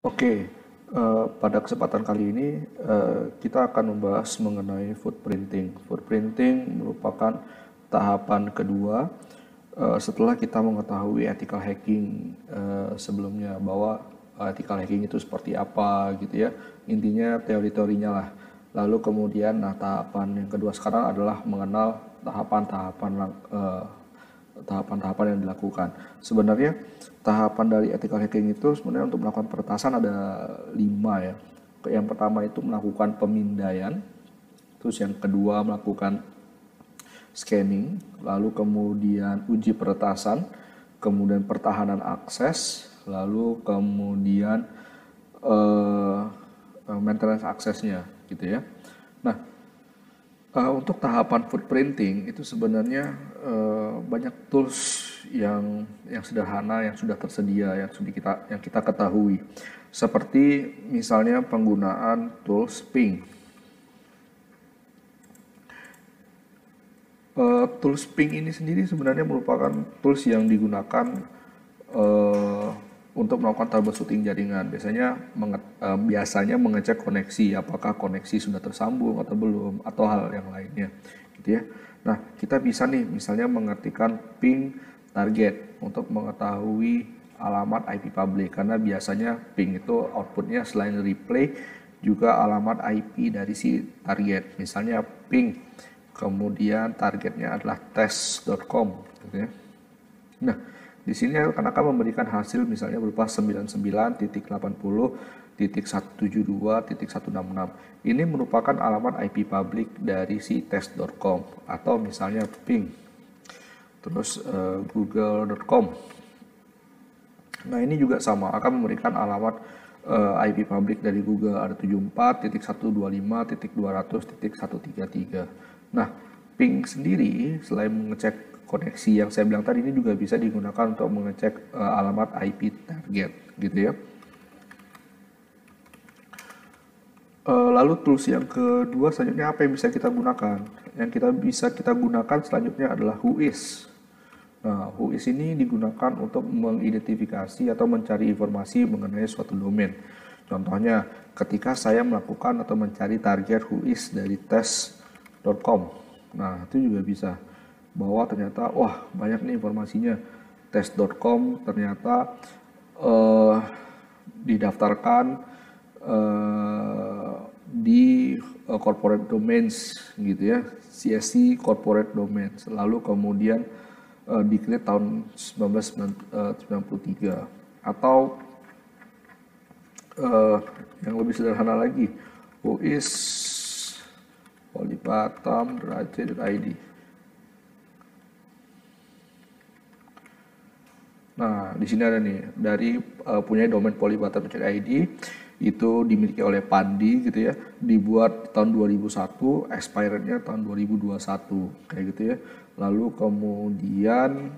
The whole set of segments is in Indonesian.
Oke, pada kesempatan kali ini kita akan membahas mengenai footprinting. Footprinting merupakan tahapan kedua setelah kita mengetahui ethical hacking sebelumnya, bahwa ethical hacking itu seperti apa gitu ya. Intinya teori-teorinya lah. Lalu kemudian, nah, tahapan yang kedua sekarang adalah mengenal tahapan-tahapan yang dilakukan. Sebenarnya tahapan dari ethical hacking itu sebenarnya untuk melakukan peretasan ada 5 ya. Yang pertama itu melakukan pemindaian, terus yang kedua melakukan scanning, lalu kemudian uji peretasan, kemudian pertahanan akses, lalu kemudian maintenance aksesnya gitu ya. Nah, untuk tahapan footprinting itu sebenarnya banyak tools yang sederhana yang sudah tersedia, yang kita ketahui, seperti misalnya penggunaan tools ping. Tools ping ini sendiri sebenarnya merupakan tools yang digunakan untuk melakukan troubleshooting jaringan. Biasanya mengecek koneksi, apakah koneksi sudah tersambung atau belum, atau hal yang lainnya, gitu ya. Nah, kita bisa nih misalnya mengetikkan ping target untuk mengetahui alamat IP public, karena biasanya ping itu outputnya selain replay juga alamat IP dari si target. Misalnya ping, kemudian targetnya adalah test.com, gitu ya. Nah, di sini akan memberikan hasil misalnya berupa 99.80.172.166. Ini merupakan alamat IP public dari si test.com, atau misalnya ping, terus google.com. Nah, ini juga sama, akan memberikan alamat IP public dari Google, ada 74.125.200.133. Nah, ping sendiri selain mengecek koneksi yang saya bilang tadi, ini juga bisa digunakan untuk mengecek alamat IP target, gitu ya. Lalu tools yang kedua selanjutnya apa yang bisa kita gunakan? Yang bisa kita gunakan selanjutnya adalah Whois. Nah, Whois ini digunakan untuk mengidentifikasi atau mencari informasi mengenai suatu domain. Contohnya, ketika saya melakukan atau mencari target Whois dari test.com, nah itu juga bisa, bahwa ternyata wah banyak nih informasinya, test.com ternyata didaftarkan di corporate domains gitu ya, CSC corporate domains, lalu kemudian di-create tahun 1993. Atau yang lebih sederhana lagi, Whois polybatam.ac.id. Nah, di sini ada nih, dari punya domain polybatam.id, itu dimiliki oleh Pandi gitu ya, dibuat tahun 2001, expirednya tahun 2021 kayak gitu ya. Lalu kemudian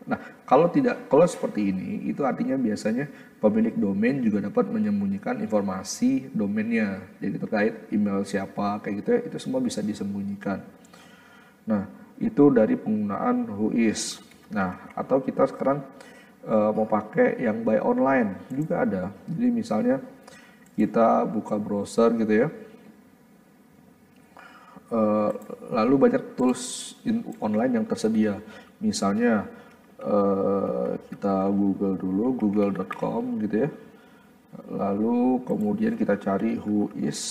nah, kalau seperti ini, itu artinya biasanya pemilik domain juga dapat menyembunyikan informasi domainnya, jadi terkait email siapa kayak gitu ya, itu semua bisa disembunyikan. Nah, itu dari penggunaan Whois. Nah, atau kita sekarang mau pakai yang buy online juga ada. Jadi misalnya kita buka browser gitu ya, lalu banyak tools online yang tersedia. Misalnya kita Google dulu, google.com gitu ya. Lalu kemudian kita cari Whois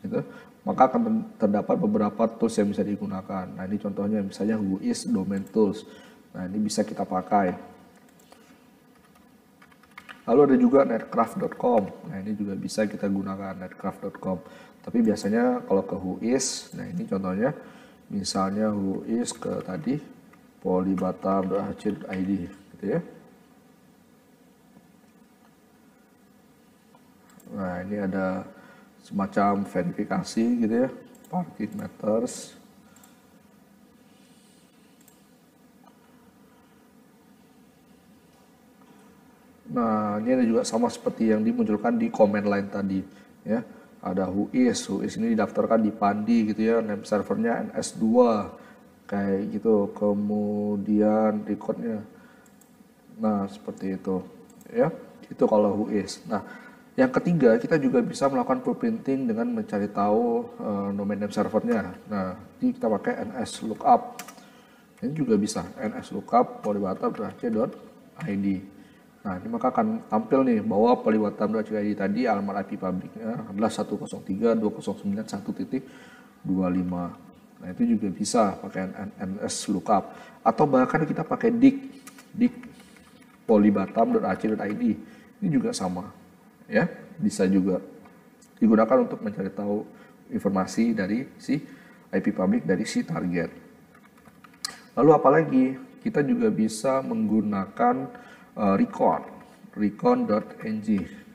gitu, maka akan terdapat beberapa tools yang bisa digunakan. Nah, ini contohnya misalnya Whois domain tools. Nah, ini bisa kita pakai. Lalu ada juga netcraft.com. Nah, ini juga bisa kita gunakan, netcraft.com. Tapi biasanya kalau ke Whois, nah ini contohnya misalnya Whois ke tadi polybatam.ac.id gitu ya. Nah, ini ada semacam verifikasi gitu ya, parking matters. Nah, ini ada juga sama seperti yang dimunculkan di command line tadi ya. Ada Whois ini didaftarkan di Pandi gitu ya, name servernya NS2 kayak gitu. Kemudian recordnya, nah seperti itu ya. Itu kalau whois. Nah, yang ketiga, kita juga bisa melakukan preprinting dengan mencari tahu domain name servernya. Nah, ini kita pakai nslookup. Ini juga bisa nslookup polybatam.ac.id. Nah, ini maka akan tampil nih bahwa polybatam.ac.id tadi alamat IP publiknya adalah 103.209.1.25. Nah, itu juga bisa pakai nslookup. Atau bahkan kita pakai dig polybatam.ac.id. Ini juga sama. Ya, bisa juga digunakan untuk mencari tahu informasi dari si IP public dari si target. Lalu apalagi kita juga bisa menggunakan recon.ng.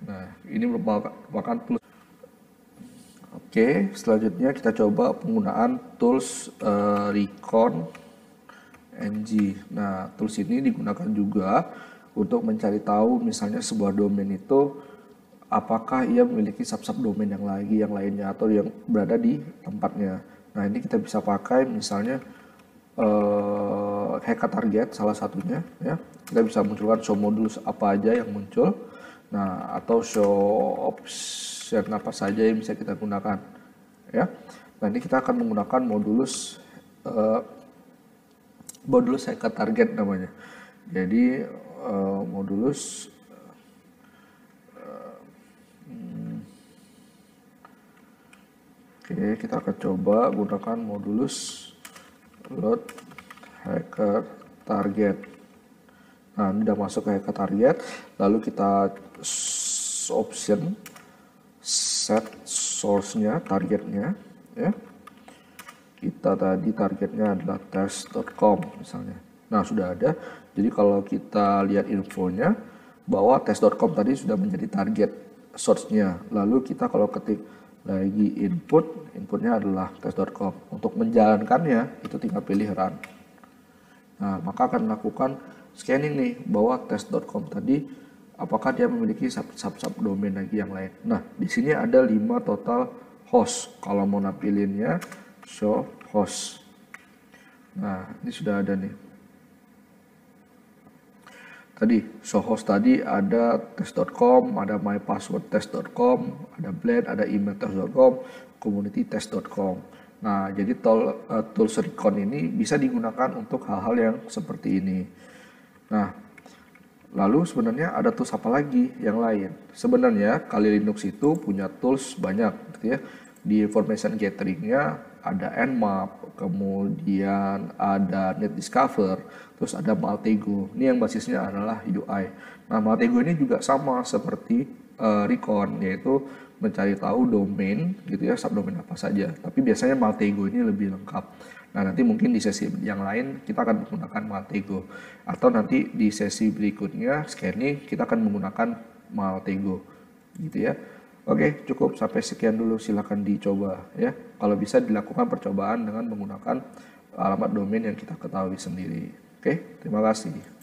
Nah, ini merupakan tools. Oke, selanjutnya kita coba penggunaan tools recon.ng. Nah, tools ini digunakan juga untuk mencari tahu misalnya sebuah domain itu apakah ia memiliki sub-sub domain yang lainnya atau yang berada di tempatnya. Nah, ini kita bisa pakai misalnya HK target salah satunya ya. Kita bisa munculkan show modulus apa aja yang muncul. Nah, atau show option apa saja yang bisa kita gunakan ya. Nah, ini kita akan menggunakan modulus HK target namanya. Jadi modulus Oke, kita akan coba gunakan modulus load hacker target. Nah, ini udah masuk ke hacker target. Lalu kita option set source-nya, targetnya, ya. Kita tadi targetnya adalah test.com misalnya. Nah, sudah ada. Jadi kalau kita lihat infonya bahwa test.com tadi sudah menjadi target source-nya. Lalu kita kalau ketik lagi inputnya adalah test.com. Untuk menjalankannya itu tinggal pilih run. Nah, maka akan melakukan scanning nih bahwa test.com tadi apakah dia memiliki sub domain lagi yang lain. Nah, di sini ada 5 total host. Kalau mau nampilinnya show host. Nah, ini sudah ada nih. Tadi show host tadi ada test.com, ada mypasswordtest.com, ada blend, ada email test.com, community test.com. Nah, jadi tools recon ini bisa digunakan untuk hal-hal yang seperti ini. Nah, lalu sebenarnya ada tools apa lagi yang lain? Sebenarnya Kali Linux itu punya tools banyak gitu ya. Di information gathering-nya ada Nmap, kemudian ada NetDiscover, terus ada Maltego. Ini yang basisnya adalah UI. Nah, Maltego ini juga sama seperti Recon, yaitu mencari tahu domain gitu ya, subdomain apa saja. Tapi biasanya Maltego ini lebih lengkap. Nah, nanti mungkin di sesi yang lain kita akan menggunakan Maltego. Atau nanti di sesi berikutnya scanning kita akan menggunakan Maltego gitu ya. Oke, cukup sampai sekian dulu, silakan dicoba ya. Kalau bisa dilakukan percobaan dengan menggunakan alamat domain yang kita ketahui sendiri. Oke, terima kasih.